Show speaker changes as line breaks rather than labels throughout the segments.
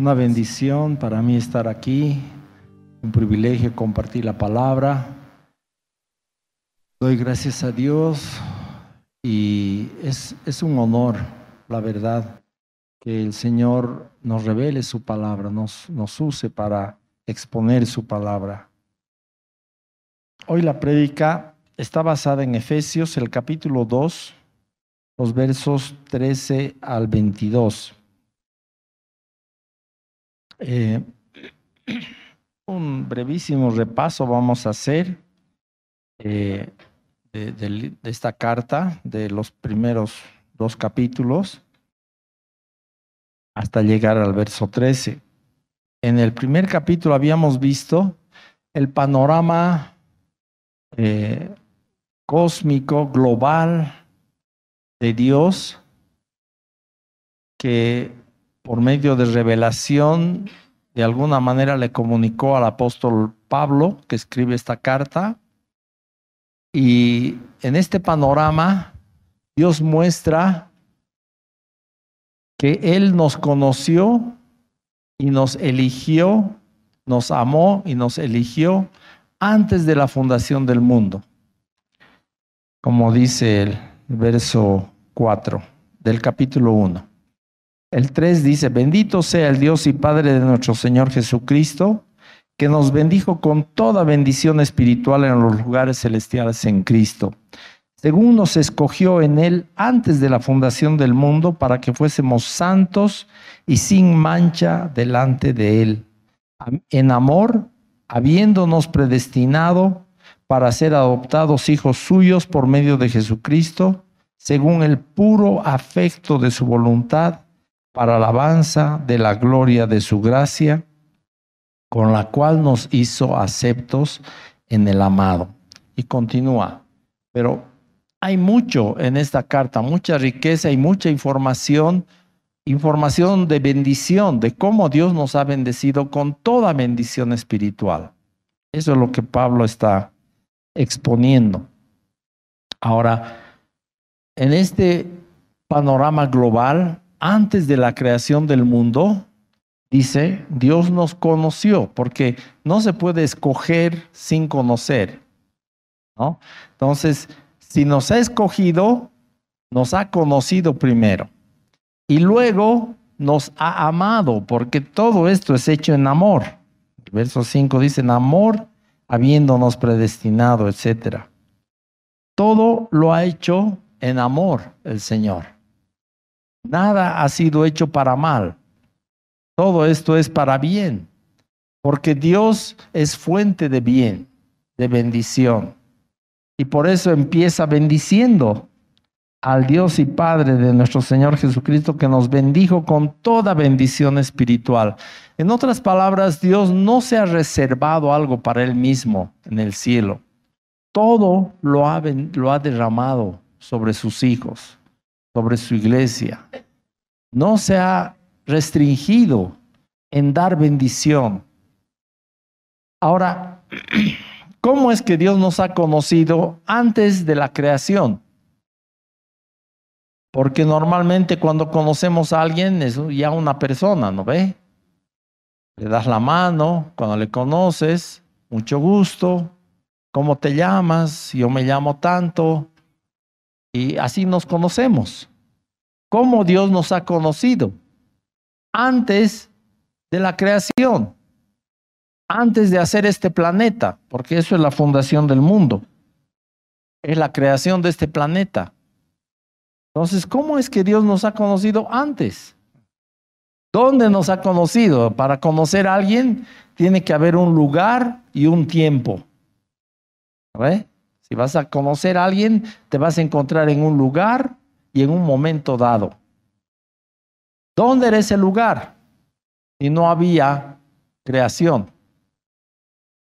Una bendición para mí estar aquí, un privilegio compartir la palabra. Doy gracias a Dios y es un honor, la verdad, que el Señor nos revele su palabra, nos use para exponer su palabra. Hoy la prédica está basada en Efesios, el capítulo 2, los versos 13 al 22. Un brevísimo repaso vamos a hacer de esta carta, de los primeros dos capítulos, hasta llegar al verso 13. En el primer capítulo habíamos visto el panorama cósmico, global de Dios, que por medio de revelación de alguna manera le comunicó al apóstol Pablo, que escribe esta carta. Y en este panorama Dios muestra que Él nos conoció y nos eligió, nos amó y nos eligió antes de la fundación del mundo, como dice el verso 4 del capítulo 1. El 3 dice: bendito sea el Dios y Padre de nuestro Señor Jesucristo, que nos bendijo con toda bendición espiritual en los lugares celestiales en Cristo, según nos escogió en Él antes de la fundación del mundo, para que fuésemos santos y sin mancha delante de Él, en amor, habiéndonos predestinado para ser adoptados hijos suyos por medio de Jesucristo, según el puro afecto de su voluntad, para alabanza de la gloria de su gracia, con la cual nos hizo aceptos en el amado. Y continúa, pero hay mucho en esta carta, mucha riqueza y mucha información de bendición, de cómo Dios nos ha bendecido con toda bendición espiritual. Eso es lo que Pablo está exponiendo. Ahora, en este panorama global, antes de la creación del mundo, dice, Dios nos conoció, porque no se puede escoger sin conocer, ¿no? Entonces, si nos ha escogido, nos ha conocido primero. Y luego nos ha amado, porque todo esto es hecho en amor. El verso 5 dice, en amor, habiéndonos predestinado, etc. Todo lo ha hecho en amor el Señor. Nada ha sido hecho para mal. Todo esto es para bien, porque Dios es fuente de bien, de bendición. Y por eso empieza bendiciendo al Dios y Padre de nuestro Señor Jesucristo, que nos bendijo con toda bendición espiritual. En otras palabras, Dios no se ha reservado algo para Él mismo en el cielo. Todo lo ha derramado sobre sus hijos, sobre su iglesia. No se ha restringido en dar bendición. Ahora, ¿cómo es que Dios nos ha conocido antes de la creación? Porque normalmente cuando conocemos a alguien es ya una persona, ¿no ve? Le das la mano, cuando le conoces, mucho gusto, ¿cómo te llamas? Yo me llamo tanto, y así nos conocemos. ¿Cómo Dios nos ha conocido? Antes de la creación, antes de hacer este planeta, porque eso es la fundación del mundo, es la creación de este planeta. Entonces, ¿cómo es que Dios nos ha conocido antes? ¿Dónde nos ha conocido? Para conocer a alguien tiene que haber un lugar y un tiempo. ¿Ve? Si vas a conocer a alguien, te vas a encontrar en un lugar y en un momento dado. ¿Dónde era ese lugar? Y no había creación.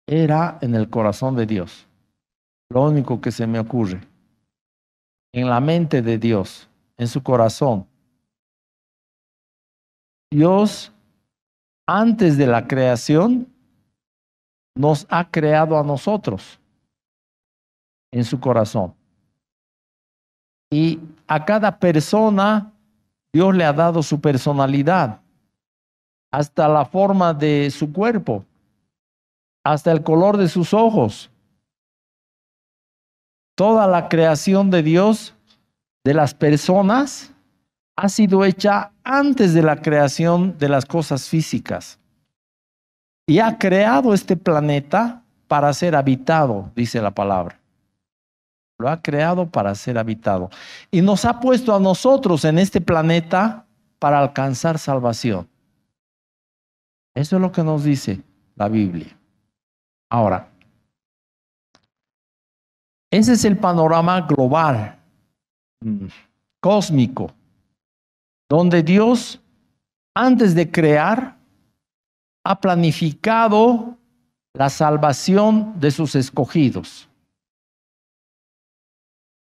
Era en el corazón de Dios. Lo único que se me ocurre. En la mente de Dios, en su corazón. Dios, antes de la creación, nos ha creado a nosotros en su corazón. Y a cada persona Dios le ha dado su personalidad. hasta la forma de su cuerpo, hasta el color de sus ojos. Toda la creación de Dios, de las personas, ha sido hecha antes de la creación de las cosas físicas. Y ha creado este planeta para ser habitado, dice la palabra. Lo ha creado para ser habitado. Y nos ha puesto a nosotros en este planeta para alcanzar salvación. Eso es lo que nos dice la Biblia. Ahora, ese es el panorama global, cósmico, donde Dios, antes de crear, ha planificado la salvación de sus escogidos.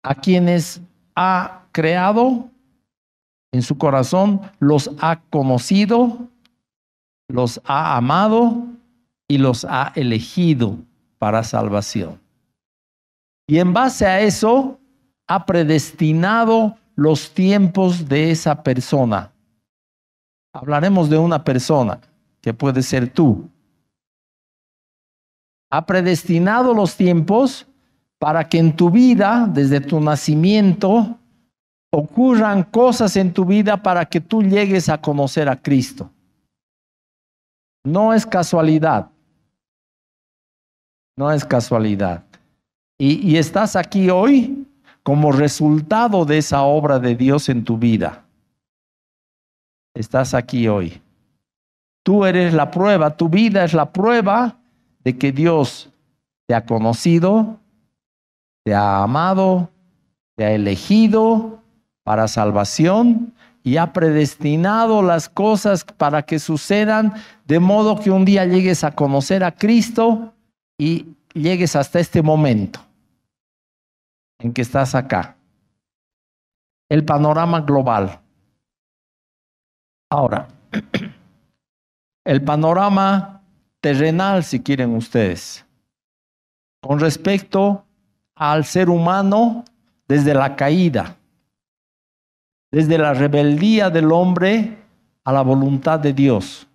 A quienes ha creado en su corazón, los ha conocido, los ha amado y los ha elegido para salvación. Y en base a eso, ha predestinado los tiempos de esa persona. Hablaremos de una persona que puede ser tú. Ha predestinado los tiempos para que en tu vida, desde tu nacimiento, ocurran cosas en tu vida para que tú llegues a conocer a Cristo. No es casualidad. No es casualidad. Y estás aquí hoy como resultado de esa obra de Dios en tu vida. Estás aquí hoy. Tú eres la prueba, tu vida es la prueba de que Dios te ha conocido, te ha amado, te ha elegido para salvación y ha predestinado las cosas para que sucedan de modo que un día llegues a conocer a Cristo y llegues hasta este momento en que estás acá. El panorama global. Ahora, el panorama terrenal, si quieren ustedes, con respecto al ser humano desde la caída, desde la rebeldía del hombre a la voluntad de Dios.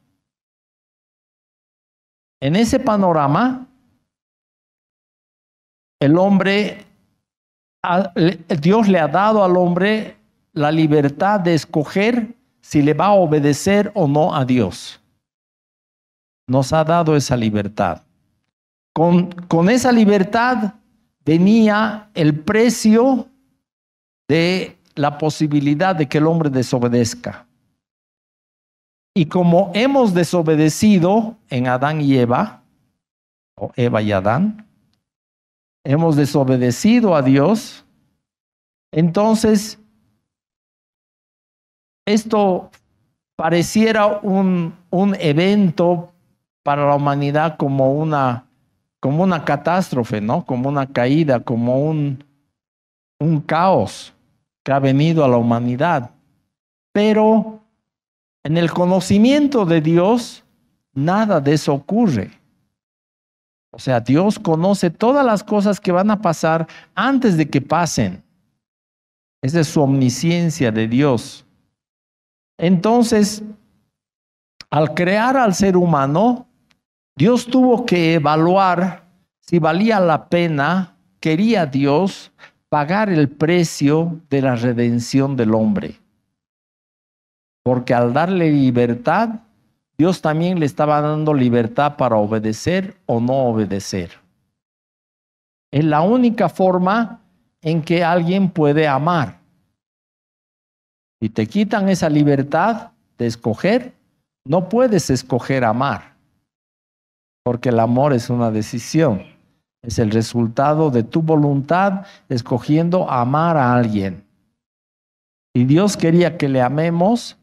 En ese panorama, el hombre, Dios le ha dado al hombre la libertad de escoger si le va a obedecer o no a Dios. Nos ha dado esa libertad. Con esa libertad venía el precio de la posibilidad de que el hombre desobedezca. Y como hemos desobedecido en Adán y Eva, o Eva y Adán, hemos desobedecido a Dios, entonces esto pareciera un evento para la humanidad como una catástrofe, ¿no? Como una caída, como un caos que ha venido a la humanidad. Pero en el conocimiento de Dios, nada de eso ocurre. O sea, Dios conoce todas las cosas que van a pasar antes de que pasen. Esa es su omnisciencia de Dios. Entonces, al crear al ser humano, Dios tuvo que evaluar si valía la pena, quería Dios pagar el precio de la redención del hombre. Porque al darle libertad, Dios también le estaba dando libertad para obedecer o no obedecer. Es la única forma en que alguien puede amar. Si te quitan esa libertad de escoger, no puedes escoger amar. Porque el amor es una decisión. Es el resultado de tu voluntad escogiendo amar a alguien. Y Dios quería que le amemos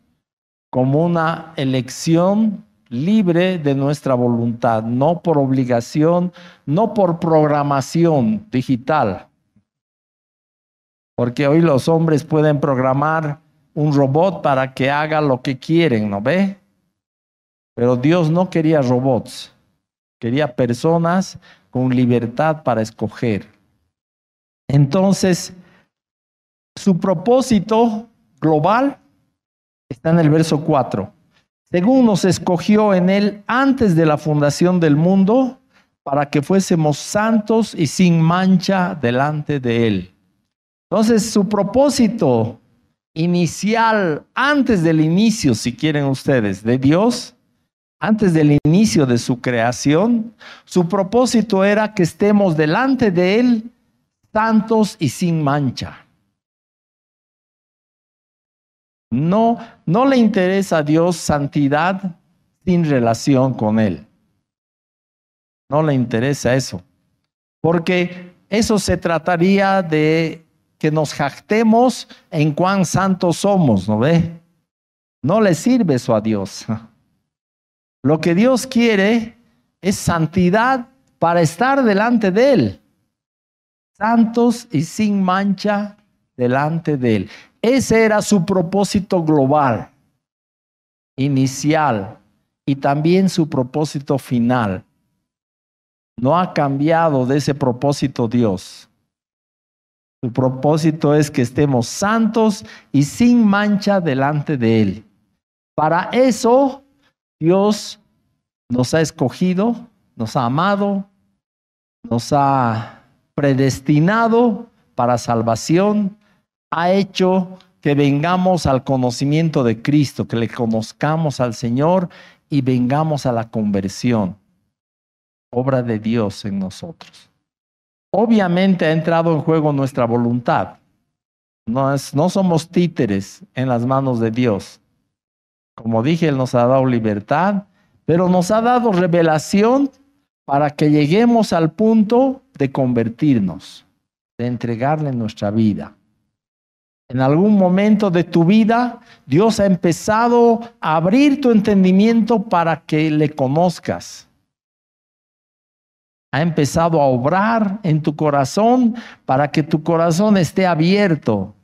como una elección libre de nuestra voluntad, no por obligación, no por programación digital. Porque hoy los hombres pueden programar un robot para que haga lo que quieren, ¿no ve? Pero Dios no quería robots, quería personas con libertad para escoger. Entonces, su propósito global está en el verso 4. según nos escogió en Él antes de la fundación del mundo, para que fuésemos santos y sin mancha delante de Él. Entonces, su propósito inicial, antes del inicio, si quieren ustedes, de Dios, antes del inicio de su creación, su propósito era que estemos delante de Él santos y sin mancha. No le interesa a Dios santidad sin relación con Él. No le interesa eso. Porque eso se trataría de que nos jactemos en cuán santos somos, ¿no ve? No le sirve eso a Dios. Lo que Dios quiere es santidad para estar delante de Él. Santos y sin mancha delante de Él. Ese era su propósito global, inicial, y también su propósito final. No ha cambiado de ese propósito Dios. Su propósito es que estemos santos y sin mancha delante de Él. Para eso, Dios nos ha escogido, nos ha amado, nos ha predestinado para salvación, ha hecho que vengamos al conocimiento de Cristo, que le conozcamos al Señor y vengamos a la conversión. Obra de Dios en nosotros. Obviamente ha entrado en juego nuestra voluntad. No somos títeres en las manos de Dios. Como dije, Él nos ha dado libertad, pero nos ha dado revelación para que lleguemos al punto de convertirnos, de entregarle nuestra vida. En algún momento de tu vida, Dios ha empezado a abrir tu entendimiento para que le conozcas. Ha empezado a obrar en tu corazón para que tu corazón esté abierto.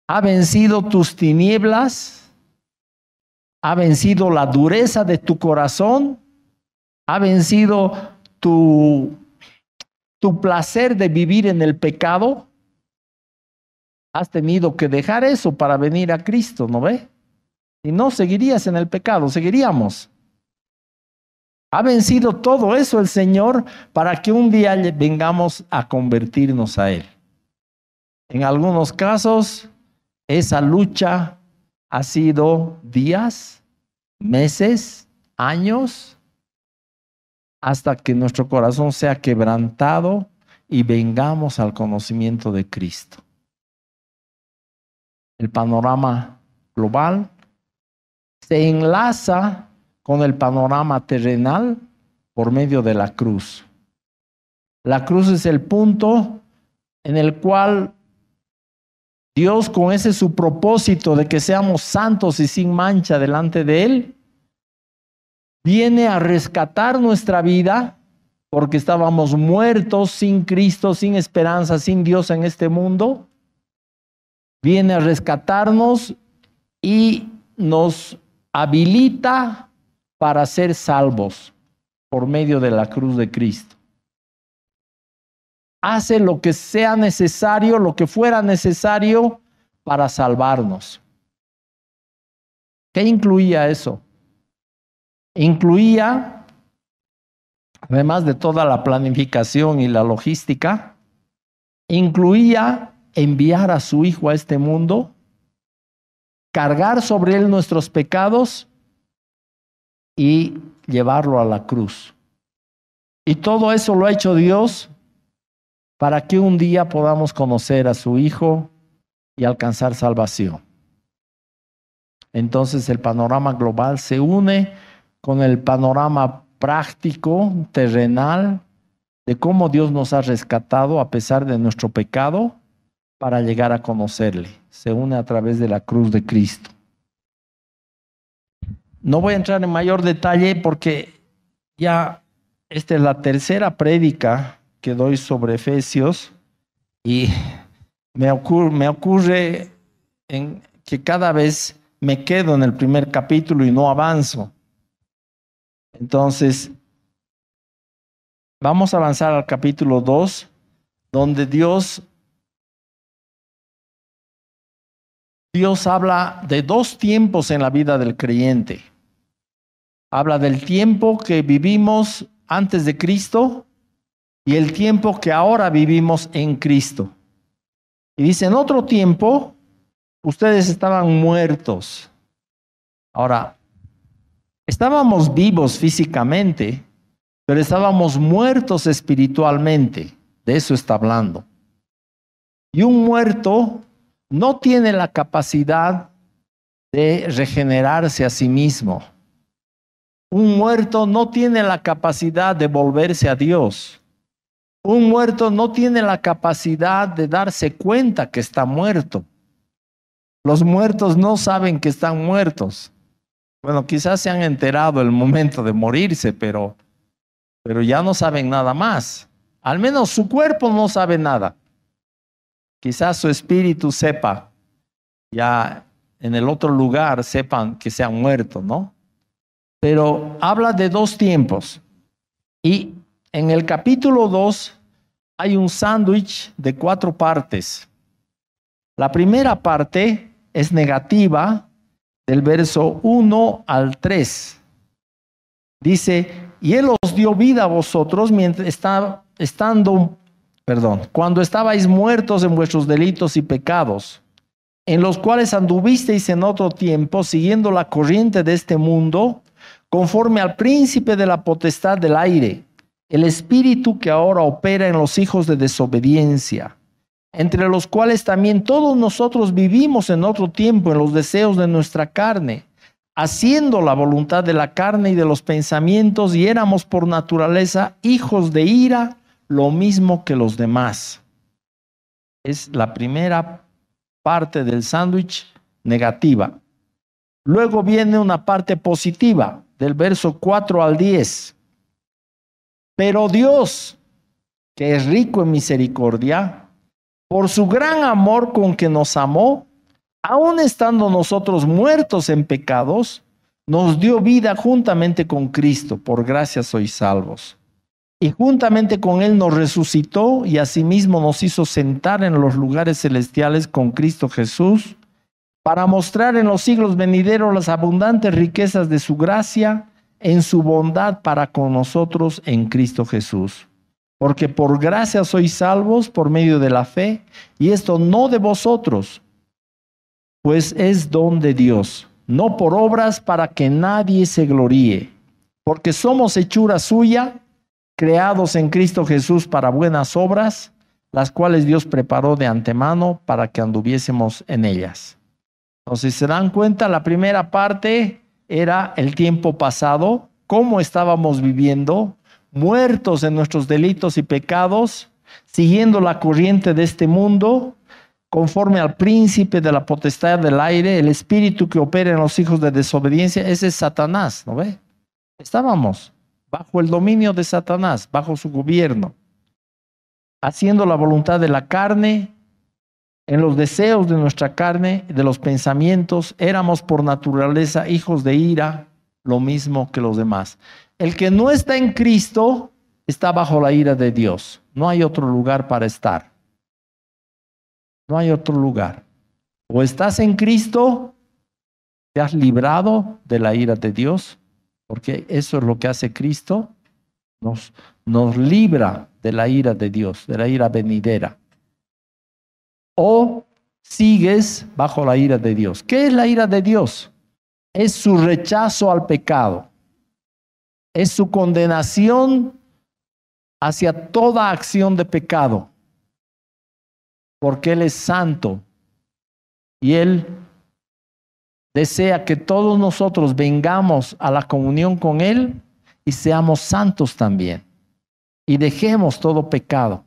Ha vencido tus tinieblas, ha vencido la dureza de tu corazón, ha vencido tu placer de vivir en el pecado. Has tenido que dejar eso para venir a Cristo, ¿no ve? Y no seguirías en el pecado, seguiríamos. Ha vencido todo eso el Señor para que un día vengamos a convertirnos a Él. En algunos casos, esa lucha ha sido días, meses, años, hasta que nuestro corazón sea quebrantado y vengamos al conocimiento de Cristo. El panorama global se enlaza con el panorama terrenal por medio de la cruz. La cruz es el punto en el cual Dios, con ese su propósito de que seamos santos y sin mancha delante de Él, viene a rescatar nuestra vida porque estábamos muertos sin Cristo, sin esperanza, sin Dios en este mundo. Viene a rescatarnos y nos habilita para ser salvos por medio de la cruz de Cristo. Hace lo que sea necesario, lo que fuera necesario para salvarnos. ¿Qué incluía eso? Incluía, además de toda la planificación y la logística, incluía enviar a su Hijo a este mundo, cargar sobre Él nuestros pecados y llevarlo a la cruz. Y todo eso lo ha hecho Dios para que un día podamos conocer a su Hijo y alcanzar salvación. Entonces el panorama global se une con el panorama práctico, terrenal, de cómo Dios nos ha rescatado a pesar de nuestro pecado para llegar a conocerle. Se une a través de la cruz de Cristo. No voy a entrar en mayor detalle porque ya esta es la tercera prédica que doy sobre Efesios y me ocurre en que cada vez me quedo en el primer capítulo y no avanzo. Entonces, vamos a avanzar al capítulo 2, donde Dios habla de dos tiempos en la vida del creyente. Habla del tiempo que vivimos antes de Cristo y el tiempo que ahora vivimos en Cristo. Y dice, en otro tiempo, ustedes estaban muertos. Ahora, estábamos vivos físicamente, pero estábamos muertos espiritualmente. De eso está hablando. Y un muerto no tiene la capacidad de regenerarse a sí mismo. Un muerto no tiene la capacidad de volverse a Dios. Un muerto no tiene la capacidad de darse cuenta que está muerto. Los muertos no saben que están muertos. Bueno, quizás se han enterado el momento de morirse, pero ya no saben nada más. Al menos su cuerpo no sabe nada. Quizás su espíritu sepa, ya en el otro lugar sepan que se han muerto, ¿no? Pero habla de dos tiempos. Y en el capítulo 2 hay un sándwich de 4 partes. La primera parte es negativa, del verso 1 al 3. Dice, y Él os dio vida a vosotros cuando estabais muertos en vuestros delitos y pecados, en los cuales anduvisteis en otro tiempo, siguiendo la corriente de este mundo, conforme al príncipe de la potestad del aire, el espíritu que ahora opera en los hijos de desobediencia, entre los cuales también todos nosotros vivimos en otro tiempo en los deseos de nuestra carne, haciendo la voluntad de la carne y de los pensamientos, y éramos por naturaleza hijos de ira, lo mismo que los demás. Es la primera parte del sándwich negativa. Luego viene una parte positiva, del verso 4 al 10. Pero Dios, que es rico en misericordia, por su gran amor con que nos amó, aun estando nosotros muertos en pecados, nos dio vida juntamente con Cristo. Por gracia sois salvos. Y juntamente con Él nos resucitó y asimismo nos hizo sentar en los lugares celestiales con Cristo Jesús, para mostrar en los siglos venideros las abundantes riquezas de su gracia en su bondad para con nosotros en Cristo Jesús. Porque por gracia sois salvos por medio de la fe, y esto no de vosotros, pues es don de Dios, no por obras para que nadie se gloríe, porque somos hechura suya, creados en Cristo Jesús para buenas obras, las cuales Dios preparó de antemano para que anduviésemos en ellas. Entonces, ¿se dan cuenta? La primera parte era el tiempo pasado, cómo estábamos viviendo, muertos en nuestros delitos y pecados, siguiendo la corriente de este mundo, conforme al príncipe de la potestad del aire, el espíritu que opera en los hijos de desobediencia. Ese es Satanás, ¿no ve? Estábamos bajo el dominio de Satanás, bajo su gobierno, haciendo la voluntad de la carne, en los deseos de nuestra carne, de los pensamientos. Éramos por naturaleza hijos de ira, lo mismo que los demás. El que no está en Cristo está bajo la ira de Dios. No hay otro lugar para estar. No hay otro lugar. O estás en Cristo, te has librado de la ira de Dios, porque eso es lo que hace Cristo. Nos libra de la ira de Dios, de la ira venidera. O sigues bajo la ira de Dios. ¿Qué es la ira de Dios? Es su rechazo al pecado. Es su condenación hacia toda acción de pecado. Porque Él es santo. Y Él desea que todos nosotros vengamos a la comunión con Él y seamos santos también. Y dejemos todo pecado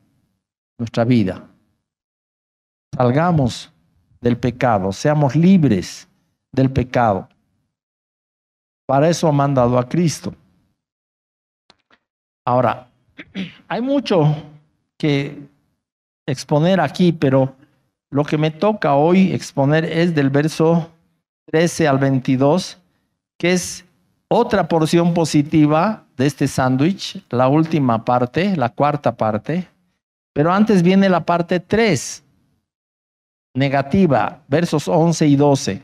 en nuestra vida. Salgamos del pecado, seamos libres del pecado. Para eso ha mandado a Cristo. Ahora, hay mucho que exponer aquí, pero lo que me toca hoy exponer es del verso 13 al 22, que es otra porción positiva de este sándwich, la última parte, la cuarta parte. Pero antes viene la parte 3, negativa, versos 11 y 12.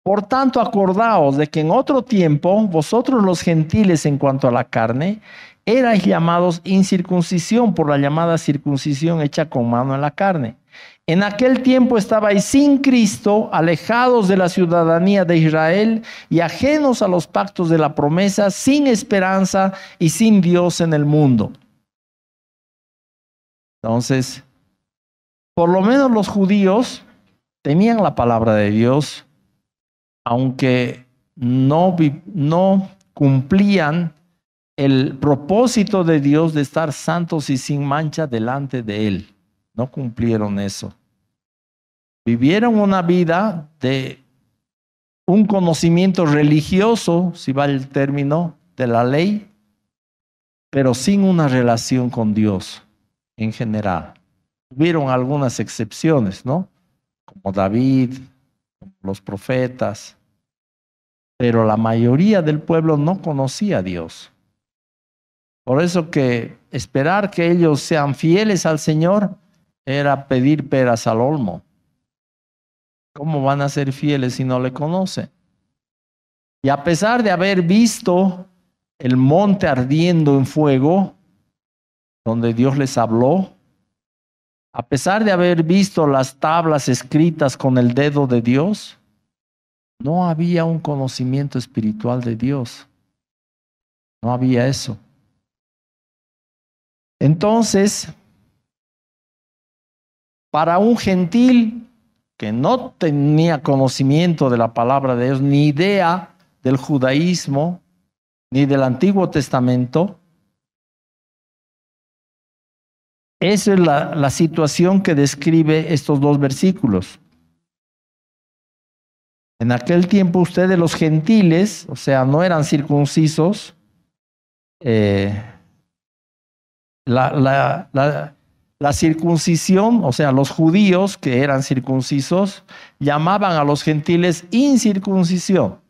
Por tanto, acordaos de que en otro tiempo, vosotros los gentiles en cuanto a la carne, erais llamados incircuncisión por la llamada circuncisión hecha con mano en la carne. En aquel tiempo estabais sin Cristo, alejados de la ciudadanía de Israel y ajenos a los pactos de la promesa, sin esperanza y sin Dios en el mundo. Entonces, por lo menos los judíos tenían la palabra de Dios, aunque no cumplían el propósito de Dios de estar santos y sin mancha delante de Él. No cumplieron eso. Vivieron una vida de un conocimiento religioso, si va el término, de la ley, pero sin una relación con Dios en general. Hubieron algunas excepciones, ¿no? Como David, como los profetas, pero la mayoría del pueblo no conocía a Dios. Por eso que esperar que ellos sean fieles al Señor era pedir peras al olmo. ¿Cómo van a ser fieles si no le conocen? Y a pesar de haber visto el monte ardiendo en fuego, donde Dios les habló, a pesar de haber visto las tablas escritas con el dedo de Dios, no había un conocimiento espiritual de Dios. No había eso. Entonces, para un gentil que no tenía conocimiento de la palabra de Dios, ni idea del judaísmo, ni del Antiguo Testamento, esa es la situación que describe estos dos versículos. En aquel tiempo ustedes los gentiles, o sea, no eran circuncisos, la circuncisión, o sea, los judíos que eran circuncisos, llamaban a los gentiles incircuncisión.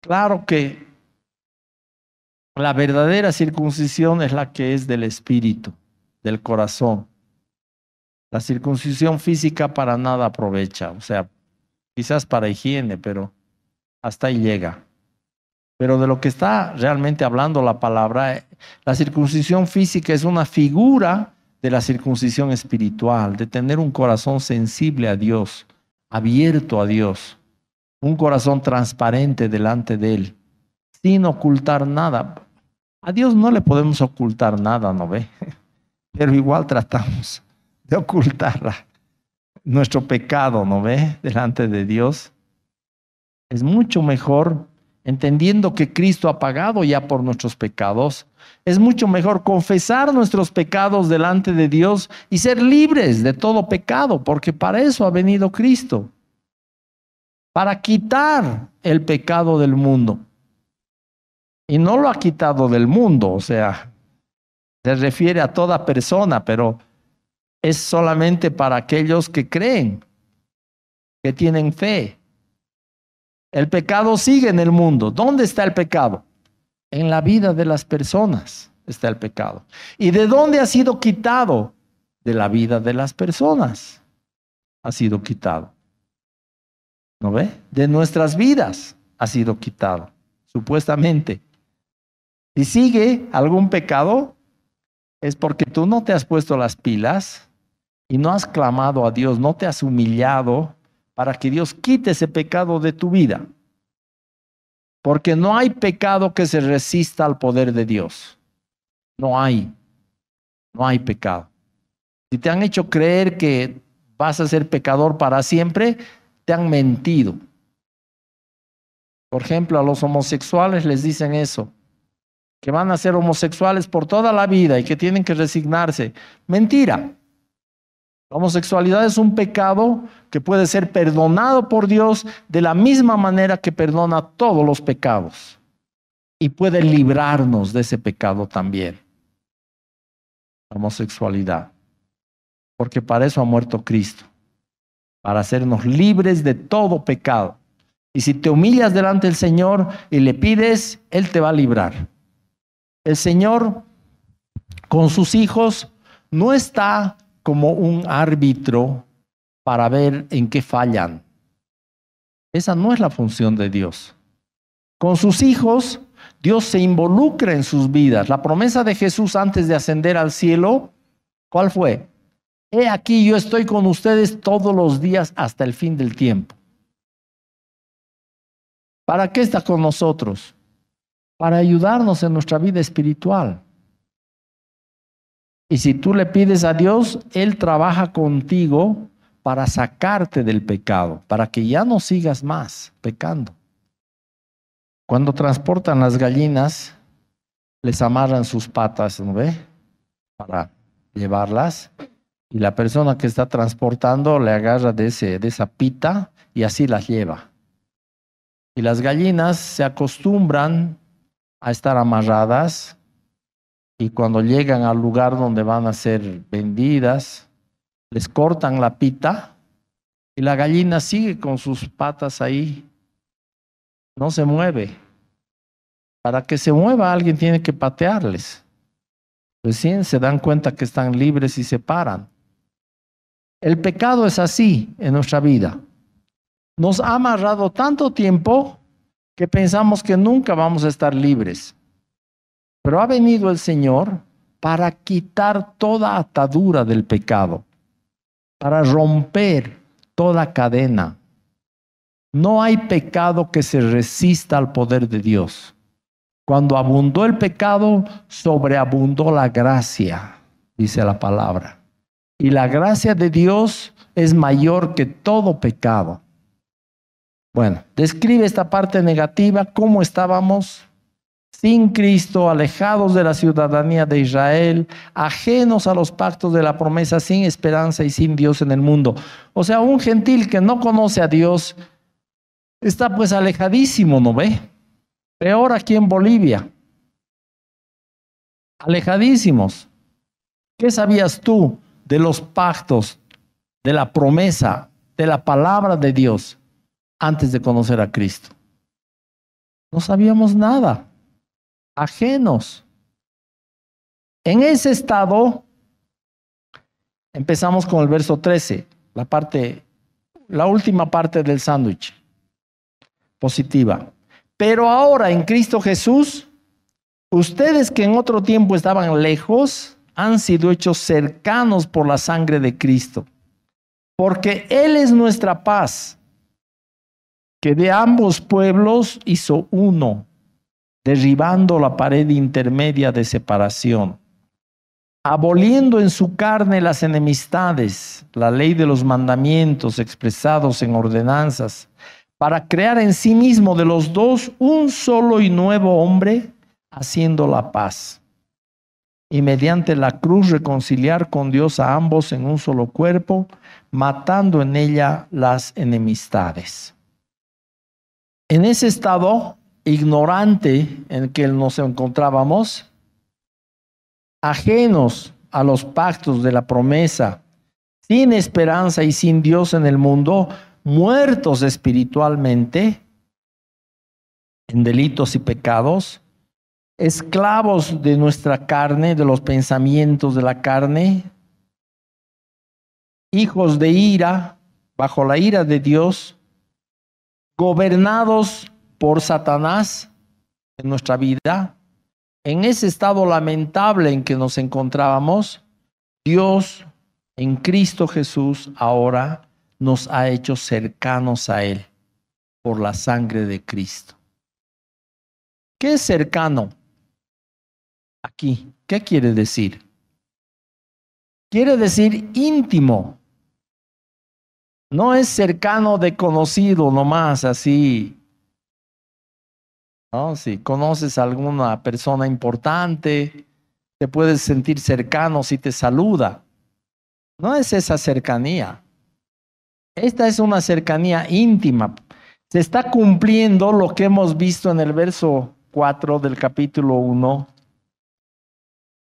Claro que la verdadera circuncisión es la que es del espíritu, del corazón. La circuncisión física para nada aprovecha, o sea, quizás para higiene, pero hasta ahí llega. Pero de lo que está realmente hablando la palabra, la circuncisión física es una figura de la circuncisión espiritual, de tener un corazón sensible a Dios, abierto a Dios, un corazón transparente delante de Él, sin ocultar nada. A Dios no le podemos ocultar nada, ¿no ve? Pero igual tratamos de ocultarla. Nuestro pecado, ¿no ve? Delante de Dios. Es mucho mejor, entendiendo que Cristo ha pagado ya por nuestros pecados, es mucho mejor confesar nuestros pecados delante de Dios y ser libres de todo pecado, porque para eso ha venido Cristo, para quitar el pecado del mundo. Y no lo ha quitado del mundo, o sea, se refiere a toda persona, pero es solamente para aquellos que creen, que tienen fe. El pecado sigue en el mundo. ¿Dónde está el pecado? En la vida de las personas está el pecado. ¿Y de dónde ha sido quitado? De la vida de las personas ha sido quitado. ¿No ve? De nuestras vidas ha sido quitado, supuestamente. Si sigue algún pecado, es porque tú no te has puesto las pilas y no has clamado a Dios, no te has humillado para que Dios quite ese pecado de tu vida. Porque no hay pecado que se resista al poder de Dios. No hay pecado. Si te han hecho creer que vas a ser pecador para siempre, te han mentido. Por ejemplo, a los homosexuales les dicen eso, que van a ser homosexuales por toda la vida y que tienen que resignarse. Mentira. La homosexualidad es un pecado que puede ser perdonado por Dios de la misma manera que perdona todos los pecados. Y puede librarnos de ese pecado también. La homosexualidad. Porque para eso ha muerto Cristo. Para hacernos libres de todo pecado. Y si te humillas delante del Señor y le pides, Él te va a librar. El Señor con sus hijos no está como un árbitro para ver en qué fallan. Esa no es la función de Dios. Con sus hijos, Dios se involucra en sus vidas. La promesa de Jesús antes de ascender al cielo, ¿cuál fue? He aquí, yo estoy con ustedes todos los días hasta el fin del tiempo. ¿Para qué está con nosotros? Para ayudarnos en nuestra vida espiritual. Y si tú le pides a Dios, Él trabaja contigo para sacarte del pecado, para que ya no sigas más pecando. Cuando transportan las gallinas, les amarran sus patas, ¿no ve? Para llevarlas. Y la persona que está transportando le agarra de esa pita y así las lleva. Y las gallinas se acostumbran a estar amarradas y cuando llegan al lugar donde van a ser vendidas, les cortan la pita y la gallina sigue con sus patas ahí. No se mueve. Para que se mueva alguien tiene que patearles. Recién se dan cuenta que están libres y se paran. El pecado es así en nuestra vida. Nos ha amarrado tanto tiempo que pensamos que nunca vamos a estar libres. Pero ha venido el Señor para quitar toda atadura del pecado, para romper toda cadena. No hay pecado que se resista al poder de Dios. Cuando abundó el pecado, sobreabundó la gracia, dice la palabra. Y la gracia de Dios es mayor que todo pecado. Bueno, describe esta parte negativa, cómo estábamos sin Cristo, alejados de la ciudadanía de Israel, ajenos a los pactos de la promesa, sin esperanza y sin Dios en el mundo. O sea, un gentil que no conoce a Dios está pues alejadísimo, ¿no ve? Peor aquí en Bolivia. Alejadísimos. ¿Qué sabías tú de los pactos, de la promesa, de la palabra de Dios antes de conocer a Cristo? No sabíamos nada. Ajenos. En ese estado, empezamos con el verso 13, la última parte del sándwich, positiva. Pero ahora en Cristo Jesús, ustedes que en otro tiempo estaban lejos, han sido hechos cercanos por la sangre de Cristo, porque Él es nuestra paz, que de ambos pueblos hizo uno, derribando la pared intermedia de separación, aboliendo en su carne las enemistades, la ley de los mandamientos expresados en ordenanzas, para crear en sí mismo de los dos un solo y nuevo hombre, haciendo la paz. Y mediante la cruz reconciliar con Dios a ambos en un solo cuerpo, matando en ella las enemistades. En ese estado ignorante en que nos encontrábamos, ajenos a los pactos de la promesa, sin esperanza y sin Dios en el mundo, muertos espiritualmente en delitos y pecados, esclavos de nuestra carne, de los pensamientos de la carne, hijos de ira, bajo la ira de Dios, gobernados por Satanás en nuestra vida. En ese estado lamentable en que nos encontrábamos, Dios en Cristo Jesús ahora nos ha hecho cercanos a Él por la sangre de Cristo. ¿Qué es cercano? Aquí, ¿qué quiere decir? Quiere decir íntimo. No es cercano de conocido nomás, así. ¿No? Si conoces a alguna persona importante, te puedes sentir cercano si te saluda. No es esa cercanía. Esta es una cercanía íntima. Se está cumpliendo lo que hemos visto en el verso 4 del capítulo 1.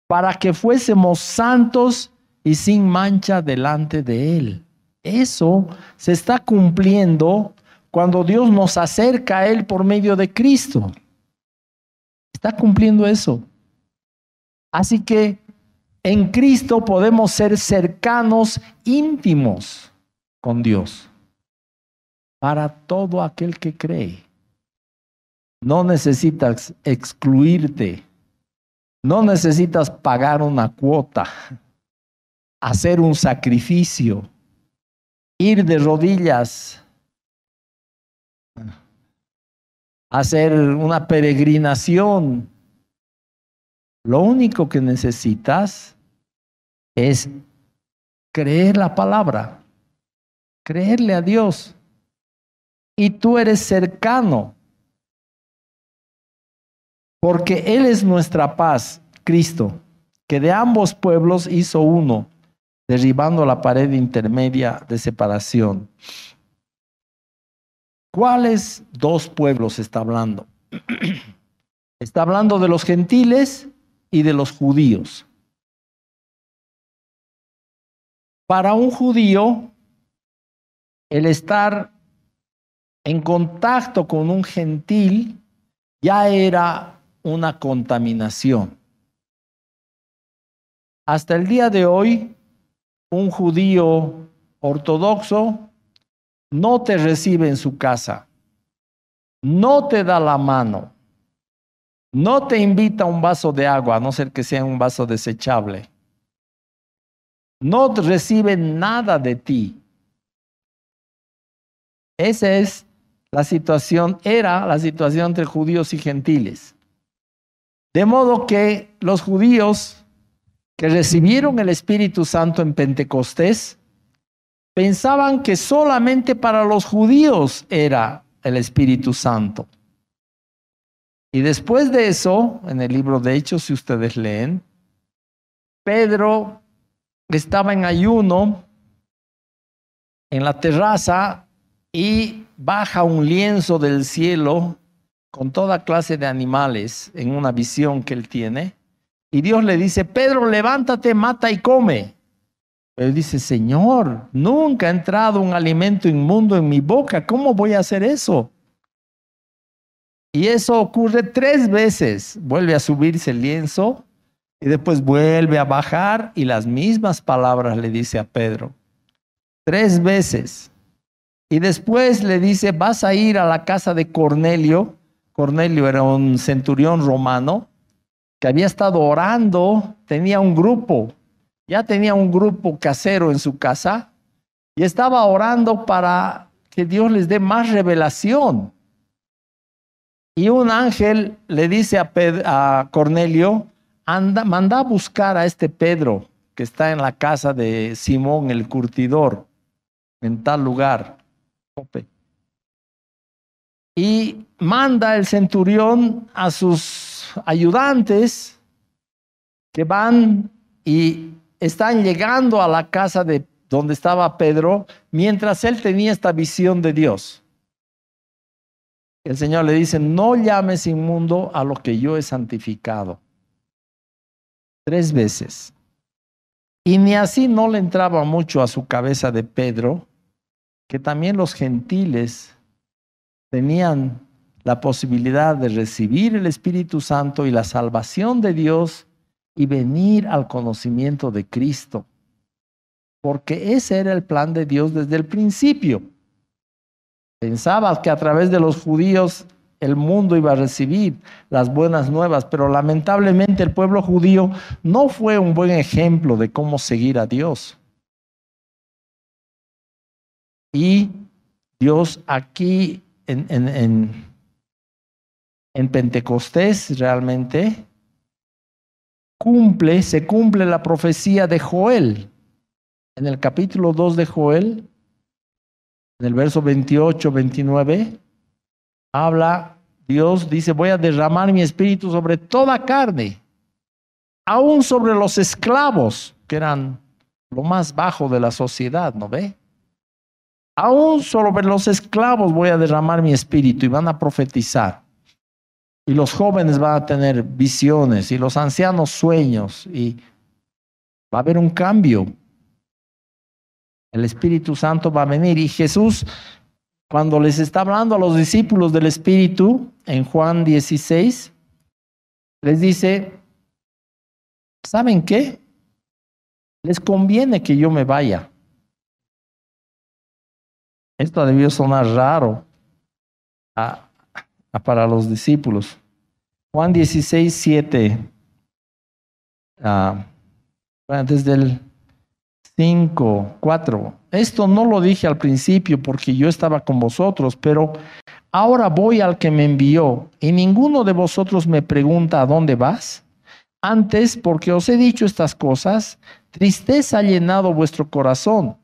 Para que fuésemos santos y sin mancha delante de Él. Eso se está cumpliendo cuando Dios nos acerca a Él por medio de Cristo. Está cumpliendo eso. Así que en Cristo podemos ser cercanos, íntimos con Dios. para todo aquel que cree. No necesitas excluirte, no necesitas pagar una cuota, hacer un sacrificio, ir de rodillas, hacer una peregrinación. Lo único que necesitas es creer la palabra, creerle a Dios. Y tú eres cercano, porque Él es nuestra paz, Cristo, que de ambos pueblos hizo uno, derribando la pared intermedia de separación. ¿Cuáles dos pueblos está hablando? Está hablando de los gentiles y de los judíos. Para un judío, el estar en contacto con un gentil ya era una contaminación. Hasta el día de hoy, un judío ortodoxo no te recibe en su casa, no te da la mano, no te invita a un vaso de agua, a no ser que sea un vaso desechable. No recibe nada de ti. Esa es la situación, era la situación entre judíos y gentiles. De modo que los judíos que recibieron el Espíritu Santo en Pentecostés pensaban que solamente para los judíos era el Espíritu Santo. Y después de eso, en el libro de Hechos, si ustedes leen, Pedro estaba en ayuno en la terraza y baja un lienzo del cielo con toda clase de animales en una visión que él tiene. Y Dios le dice: Pedro, levántate, mata y come. Él dice: Señor, nunca ha entrado un alimento inmundo en mi boca. ¿Cómo voy a hacer eso? Y eso ocurre 3 veces. Vuelve a subirse el lienzo y después vuelve a bajar y las mismas palabras le dice a Pedro. 3 veces. Y después le dice: vas a ir a la casa de Cornelio. Cornelio era un centurión romano que había estado orando, tenía un grupo, ya tenía un grupo casero en su casa y estaba orando para que Dios les dé más revelación. Y un ángel le dice a Cornelio: manda a buscar a este Pedro que está en la casa de Simón el curtidor, en tal lugar. Y manda el centurión a sus ayudantes que van y están llegando a la casa de donde estaba Pedro mientras él tenía esta visión de Dios. El Señor le dice: no llames inmundo a lo que yo he santificado. 3 veces. Y ni así no le entraba mucho a su cabeza de Pedro que también los gentiles tenían la posibilidad de recibir el Espíritu Santo y la salvación de Dios y venir al conocimiento de Cristo. Porque ese era el plan de Dios desde el principio. Pensaba que a través de los judíos el mundo iba a recibir las buenas nuevas, pero lamentablemente el pueblo judío no fue un buen ejemplo de cómo seguir a Dios. Y Dios aquí en Pentecostés realmente se cumple la profecía de Joel. En el capítulo 2 de Joel, en el verso 28, 29, habla, Dios dice: voy a derramar mi espíritu sobre toda carne, aún sobre los esclavos, que eran lo más bajo de la sociedad, ¿no ve? Aún sobre los esclavos voy a derramar mi espíritu y van a profetizar. Y los jóvenes van a tener visiones y los ancianos sueños y va a haber un cambio. El Espíritu Santo va a venir. Y Jesús, cuando les está hablando a los discípulos del Espíritu, en Juan 16, les dice: ¿saben qué? Les conviene que yo me vaya. Esto debió sonar raro para los discípulos. Juan 16, 7. Desde el 5, 4. Esto no lo dije al principio porque yo estaba con vosotros, pero ahora voy al que me envió y ninguno de vosotros me pregunta ¿a dónde vas? Antes, porque os he dicho estas cosas, tristeza ha llenado vuestro corazón.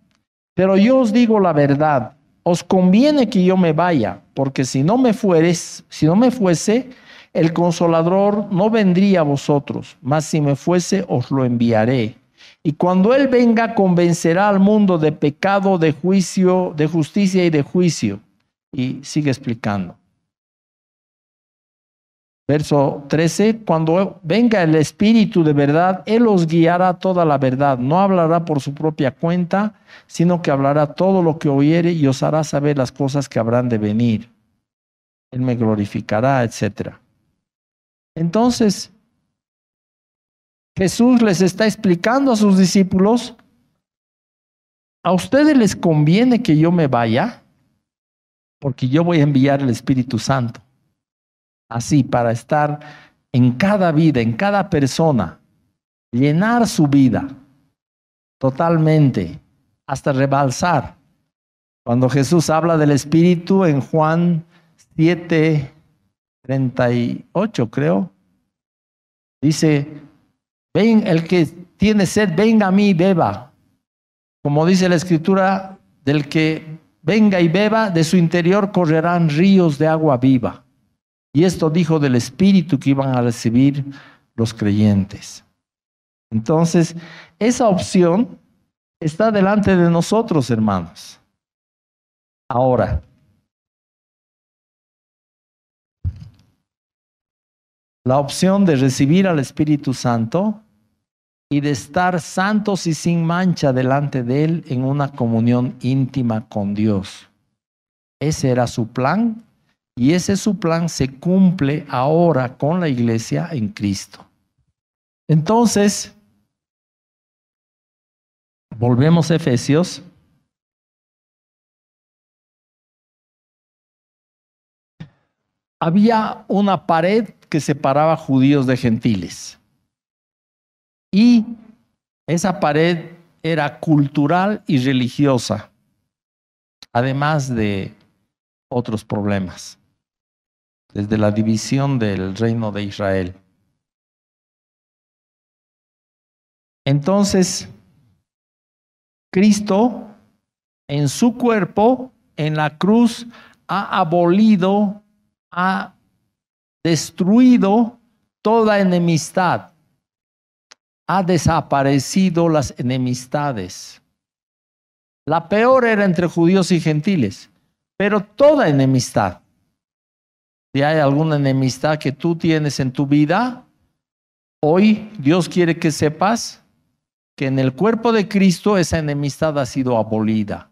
Pero yo os digo la verdad, os conviene que yo me vaya, porque si no me fuese, el Consolador no vendría a vosotros, mas si me fuese, os lo enviaré. Y cuando Él venga, convencerá al mundo de pecado, de juicio, de justicia y de juicio. Y sigue explicando. Verso 13, cuando venga el Espíritu de verdad, Él os guiará toda la verdad. No hablará por su propia cuenta, sino que hablará todo lo que oyere y os hará saber las cosas que habrán de venir. Él me glorificará, etc. Entonces, Jesús les está explicando a sus discípulos, ¿a ustedes les conviene que yo me vaya? Porque yo voy a enviar el Espíritu Santo. Así, para estar en cada vida, en cada persona, llenar su vida totalmente, hasta rebalsar. Cuando Jesús habla del Espíritu en Juan 7:38, creo, dice, ven, el que tiene sed, venga a mí y beba. Como dice la Escritura, del que venga y beba, de su interior correrán ríos de agua viva. Y esto dijo del Espíritu que iban a recibir los creyentes. Entonces, esa opción está delante de nosotros, hermanos. Ahora, la opción de recibir al Espíritu Santo y de estar santos y sin mancha delante de Él en una comunión íntima con Dios. Ese era su plan. Y ese su plan se cumple ahora con la iglesia en Cristo. Entonces, volvemos a Efesios. Había una pared que separaba judíos de gentiles. Y esa pared era cultural y religiosa, además de otros problemas, desde la división del reino de Israel. Entonces, Cristo en su cuerpo, en la cruz, ha abolido, ha destruido toda enemistad, ha desaparecido las enemistades. La peor era entre judíos y gentiles, pero toda enemistad. Si hay alguna enemistad que tú tienes en tu vida, hoy Dios quiere que sepas que en el cuerpo de Cristo esa enemistad ha sido abolida.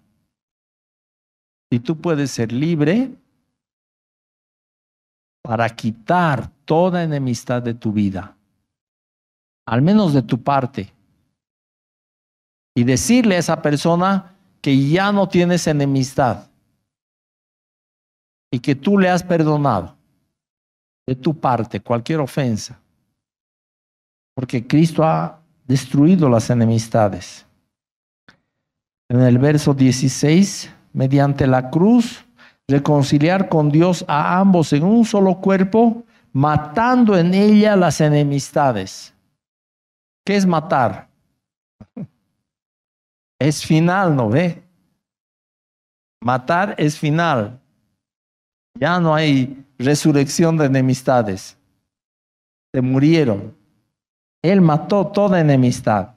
Y tú puedes ser libre para quitar toda enemistad de tu vida, al menos de tu parte, y decirle a esa persona que ya no tienes enemistad y que tú le has perdonado de tu parte cualquier ofensa, porque Cristo ha destruido las enemistades. En el verso 16, mediante la cruz, reconciliar con Dios a ambos en un solo cuerpo, matando en ella las enemistades. ¿Qué es matar? Es final, ¿no ve? Matar es final. Ya no hay resurrección de enemistades. Se murieron. Él mató toda enemistad.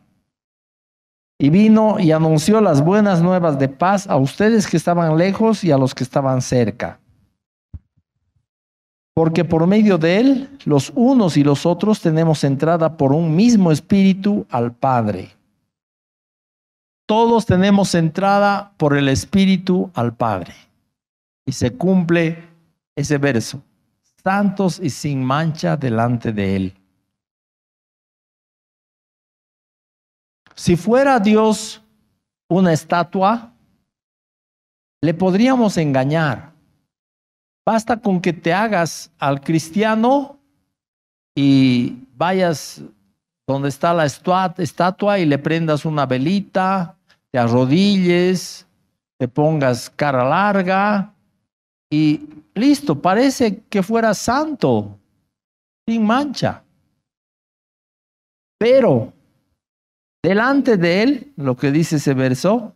Y vino y anunció las buenas nuevas de paz a ustedes que estaban lejos y a los que estaban cerca. Porque por medio de Él, los unos y los otros tenemos entrada por un mismo espíritu al Padre. Todos tenemos entrada por el Espíritu al Padre. Y se cumple ese verso. Santos y sin mancha delante de Él. Si fuera Dios una estatua, le podríamos engañar. Basta con que te hagas al cristiano y vayas donde está la estatua y le prendas una velita, te arrodilles, te pongas cara larga y listo, parece que fuera santo, sin mancha. Pero delante de él, lo que dice ese verso,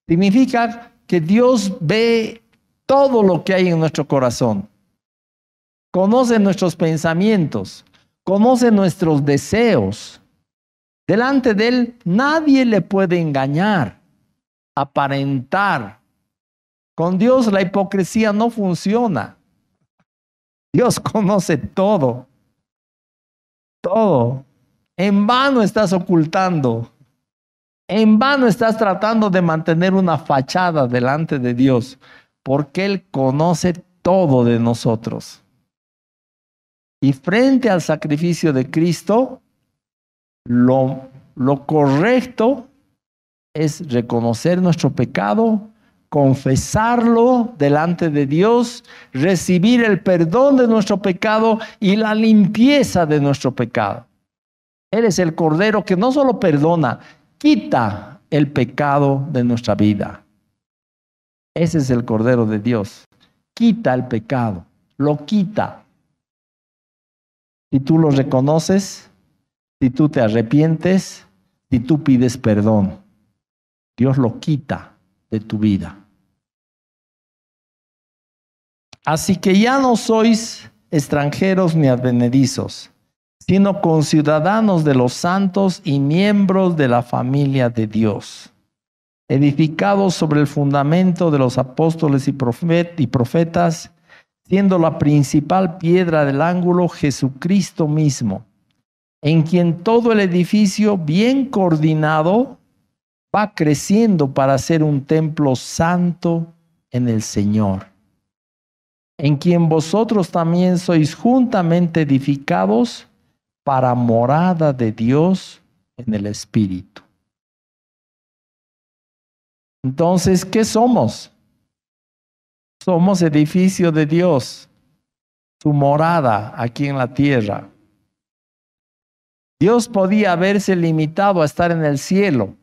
significa que Dios ve todo lo que hay en nuestro corazón. Conoce nuestros pensamientos, conoce nuestros deseos. Delante de él nadie le puede engañar, aparentar. Con Dios la hipocresía no funciona. Dios conoce todo, todo. En vano estás ocultando. En vano estás tratando de mantener una fachada delante de Dios, porque Él conoce todo de nosotros. Y frente al sacrificio de Cristo, lo correcto es reconocer nuestro pecado, confesarlo delante de Dios, recibir el perdón de nuestro pecado y la limpieza de nuestro pecado. Él es el Cordero que no solo perdona, quita el pecado de nuestra vida. Ese es el Cordero de Dios. Quita el pecado, lo quita. Si tú lo reconoces, si tú te arrepientes, si tú pides perdón, Dios lo quita de tu vida. Así que ya no sois extranjeros ni advenedizos, sino conciudadanos de los santos y miembros de la familia de Dios, edificados sobre el fundamento de los apóstoles y profetas, siendo la principal piedra del ángulo Jesucristo mismo, en quien todo el edificio bien coordinado va creciendo para ser un templo santo en el Señor, en quien vosotros también sois juntamente edificados para morada de Dios en el Espíritu. Entonces, ¿qué somos? Somos edificio de Dios, su morada aquí en la tierra. Dios podía haberse limitado a estar en el cielo,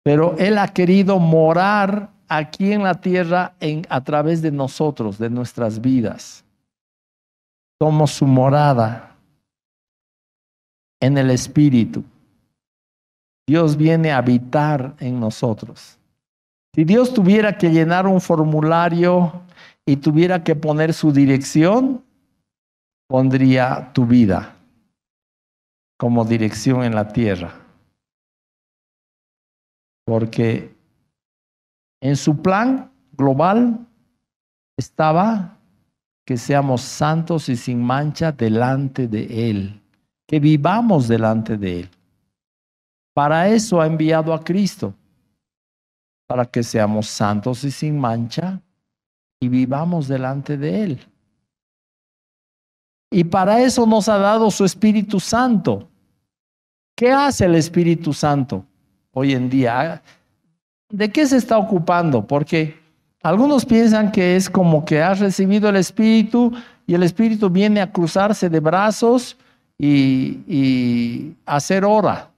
pero Él ha querido morar aquí en la tierra a través de nosotros, de nuestras vidas. Somos su morada en el Espíritu. Dios viene a habitar en nosotros. Si Dios tuviera que llenar un formulario y tuviera que poner su dirección, pondría tu vida como dirección en la tierra. Porque en su plan global estaba que seamos santos y sin mancha delante de Él, que vivamos delante de Él. Para eso ha enviado a Cristo, para que seamos santos y sin mancha y vivamos delante de Él. Y para eso nos ha dado su Espíritu Santo. ¿Qué hace el Espíritu Santo hoy en día? ¿De qué se está ocupando? Porque algunos piensan que es como que has recibido el Espíritu y el Espíritu viene a cruzarse de brazos y hacer hora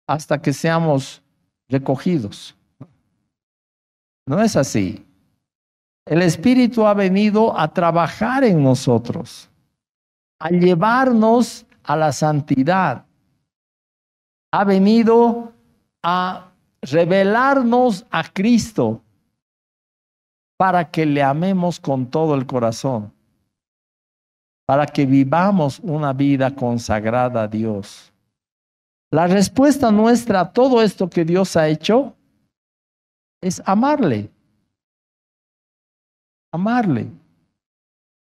hasta que seamos recogidos. No es así. El Espíritu ha venido a trabajar en nosotros, a llevarnos a la santidad. Ha venido a revelarnos a Cristo para que le amemos con todo el corazón, para que vivamos una vida consagrada a Dios. La respuesta nuestra a todo esto que Dios ha hecho es amarle. Amarle.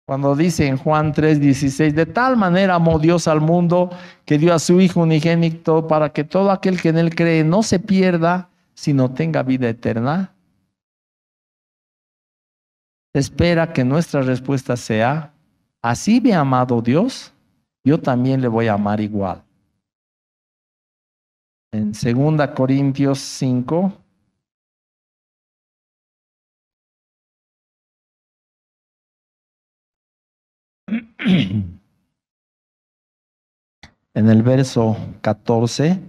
Cuando dice en Juan 3:16, de tal manera amó Dios al mundo que dio a su Hijo unigénito para que todo aquel que en Él cree no se pierda, sino tenga vida eterna. Espera que nuestra respuesta sea, así me ha amado Dios, yo también le voy a amar igual. En 2 Corintios 5, en el verso 14,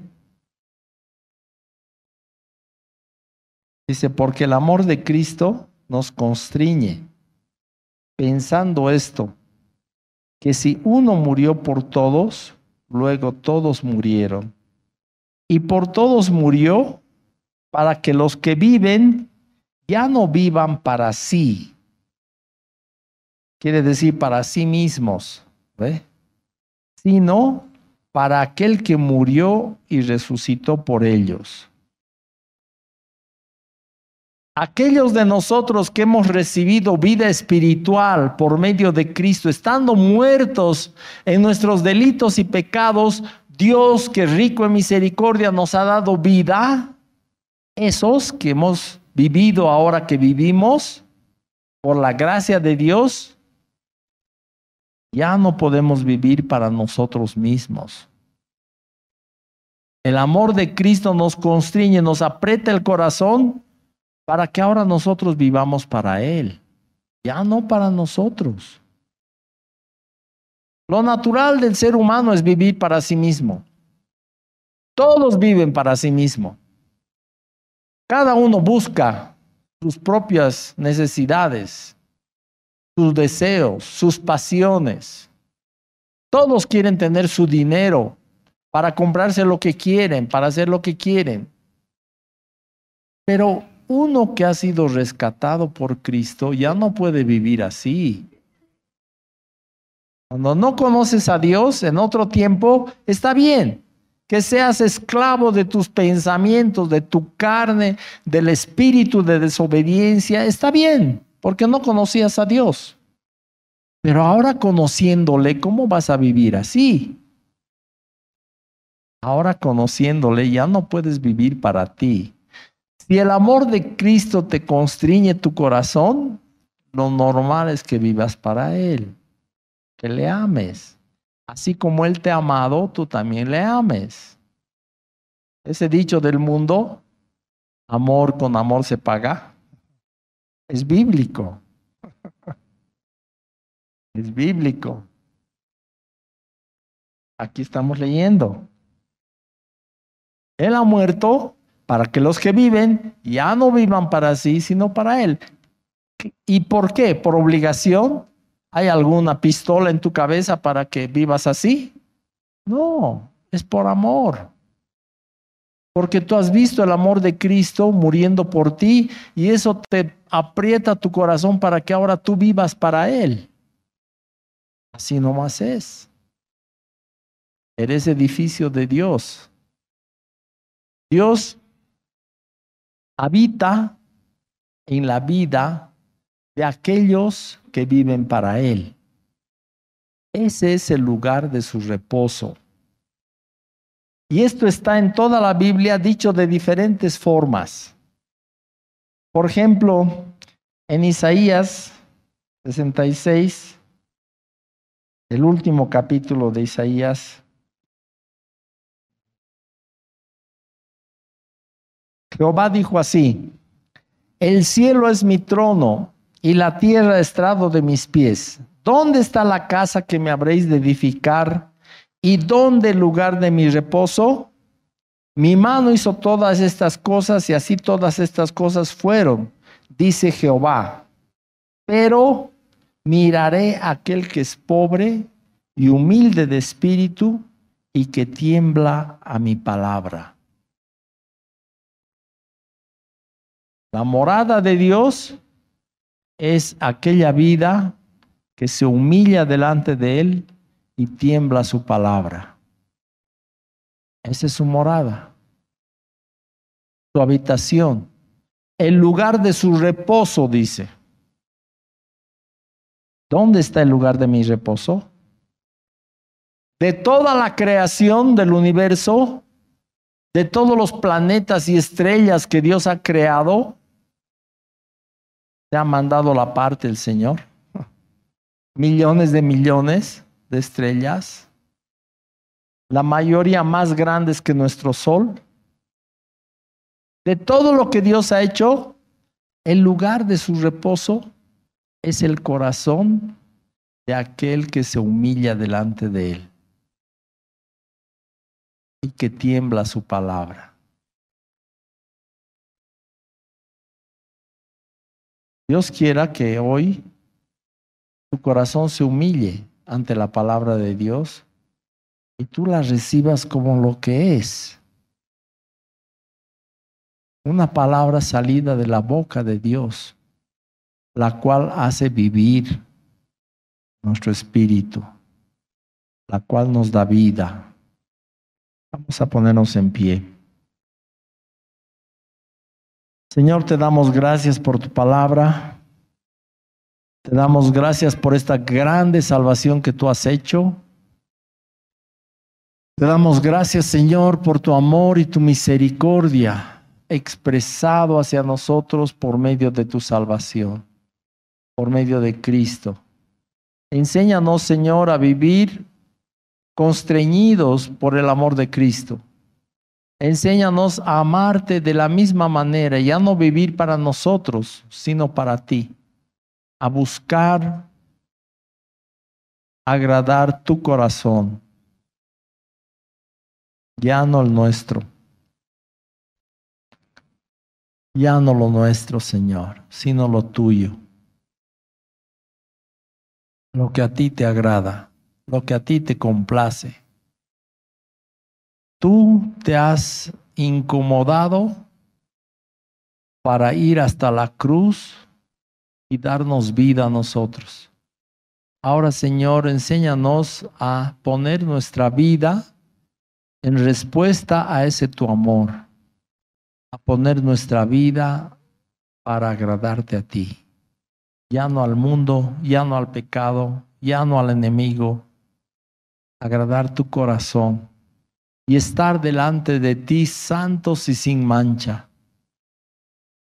dice, porque el amor de Cristo nos constriñe, pensando esto, que si uno murió por todos, luego todos murieron. Y por todos murió para que los que viven ya no vivan para sí. Quiere decir para sí mismos, ¿ve? Sino para aquel que murió y resucitó por ellos. Aquellos de nosotros que hemos recibido vida espiritual por medio de Cristo, estando muertos en nuestros delitos y pecados, Dios, que rico en misericordia, nos ha dado vida. Esos que hemos vivido ahora que vivimos, por la gracia de Dios, ya no podemos vivir para nosotros mismos. El amor de Cristo nos constriñe, nos aprieta el corazón para que ahora nosotros vivamos para Él, ya no para nosotros. Lo natural del ser humano es vivir para sí mismo. Todos viven para sí mismo. Cada uno busca sus propias necesidades, sus deseos, sus pasiones. Todos quieren tener su dinero para comprarse lo que quieren, para hacer lo que quieren. Pero uno que ha sido rescatado por Cristo ya no puede vivir así. Cuando no conoces a Dios en otro tiempo, está bien que seas esclavo de tus pensamientos, de tu carne, del espíritu de desobediencia. Está bien, porque no conocías a Dios. Pero ahora conociéndole, ¿cómo vas a vivir así? Ahora conociéndole, ya no puedes vivir para ti. Si el amor de Cristo te constriñe tu corazón, lo normal es que vivas para Él, que le ames. Así como Él te ha amado, tú también le ames. Ese dicho del mundo, amor con amor se paga, es bíblico. Es bíblico. Aquí estamos leyendo. Él ha muerto para que los que viven ya no vivan para sí, sino para Él. ¿Y por qué? ¿Por obligación? ¿Hay alguna pistola en tu cabeza para que vivas así? No, es por amor. Porque tú has visto el amor de Cristo muriendo por ti y eso te aprieta tu corazón para que ahora tú vivas para Él. Así nomás es. Eres edificio de Dios. Dios habita en la vida de aquellos que viven para Él. Ese es el lugar de su reposo. Y esto está en toda la Biblia dicho de diferentes formas. Por ejemplo, en Isaías 66, el último capítulo de Isaías, Jehová dijo así: el cielo es mi trono y la tierra estrado de mis pies. ¿Dónde está la casa que me habréis de edificar? ¿Y dónde el lugar de mi reposo? Mi mano hizo todas estas cosas y así todas estas cosas fueron, dice Jehová. Pero miraré a aquel que es pobre y humilde de espíritu y que tiembla a mi palabra. La morada de Dios es aquella vida que se humilla delante de Él y tiembla su palabra. Esa es su morada, su habitación, el lugar de su reposo, dice. ¿Dónde está el lugar de mi reposo? De toda la creación del universo, de todos los planetas y estrellas que Dios ha creado, ¿te ha mandado la parte el Señor? Millones de estrellas, la mayoría más grandes que nuestro sol. De todo lo que Dios ha hecho, el lugar de su reposo es el corazón de aquel que se humilla delante de Él. y que tiembla su palabra. Dios quiera que hoy tu corazón se humille ante la palabra de Dios y tú la recibas como lo que es. Una palabra salida de la boca de Dios, la cual hace vivir nuestro espíritu, la cual nos da vida. Vamos a ponernos en pie. Señor, te damos gracias por tu palabra. Te damos gracias por esta grande salvación que tú has hecho. Te damos gracias, Señor, por tu amor y tu misericordia expresado hacia nosotros por medio de tu salvación, por medio de Cristo. Enséñanos, Señor, a vivir constreñidos por el amor de Cristo. Enséñanos a amarte de la misma manera y a no vivir para nosotros, sino para ti. A buscar agradar tu corazón, ya no el nuestro. Ya no lo nuestro, Señor, sino lo tuyo. Lo que a ti te agrada, lo que a ti te complace. Tú te has incomodado para ir hasta la cruz y darnos vida a nosotros. Ahora, Señor, enséñanos a poner nuestra vida en respuesta a ese tu amor, a poner nuestra vida para agradarte a ti, ya no al mundo, ya no al pecado, ya no al enemigo, agradar tu corazón y estar delante de ti santos y sin mancha,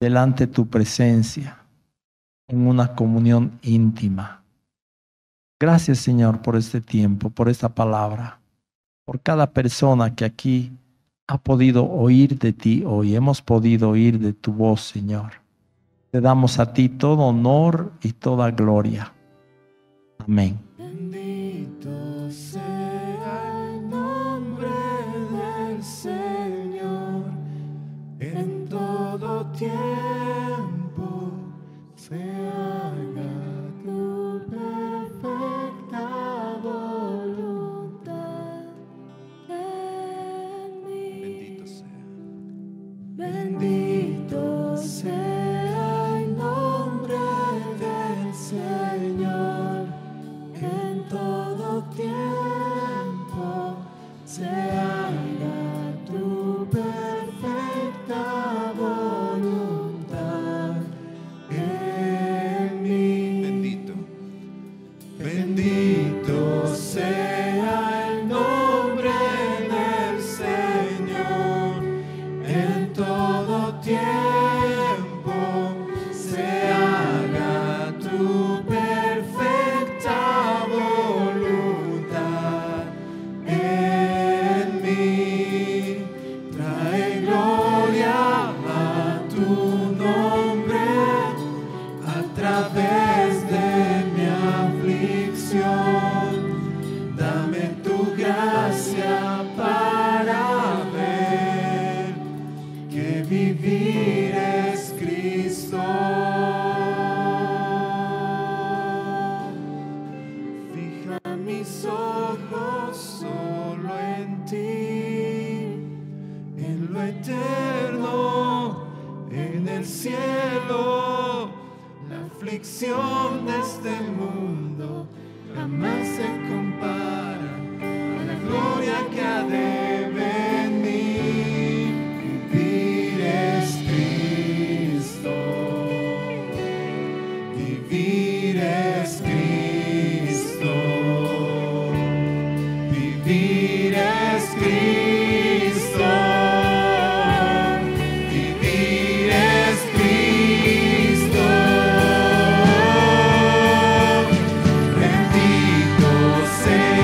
delante de tu presencia, en una comunión íntima. Gracias, Señor, por este tiempo, por esta palabra, por cada persona que aquí ha podido oír de ti hoy. Hemos podido oír de tu voz, Señor. Te damos a ti todo honor y toda gloria. Amén.
Bendito sea el nombre del Señor, en todo tiempo se haga tu perfecta voluntad en mí. Bendito sea el nombre del Señor, en todo tiempo se haga tu perfecta voluntad en mí. Bendito sea el nombre del Señor, en todo tiempo se haga tu perfecta voluntad en mí. Trae gloria a tu nombre a través de mi aflicción. Dame tu gracia para ver que vivir es Cristo. Fija mis ojos solo en ti, en lo eterno, en el cielo. La aflicción de este mundo jamás se compara a la gloria que ha de venir. Vivir es Cristo, vivir es Cristo, vivir es Cristo, vivir es Cristo. Bendito sea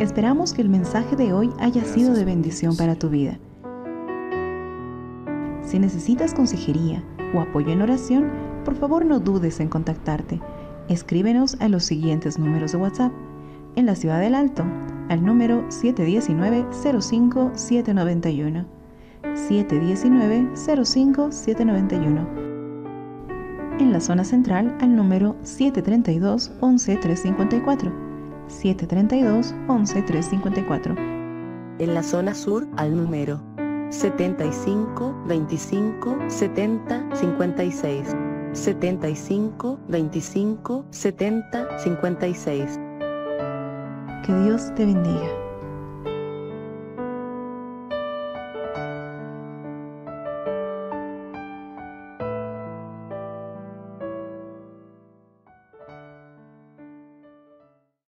Esperamos que el mensaje de hoy haya sido de bendición para tu vida. Si necesitas consejería o apoyo en oración, por favor no dudes en contactarte. Escríbenos a los siguientes números de WhatsApp. En la Ciudad del Alto, al número 719-05-791. 719-05-791. En la zona central, al número 732-11-354. 732-11-354.
En la zona sur, al número 75 25 70 56. 75 25 70 56.
Que Dios te bendiga.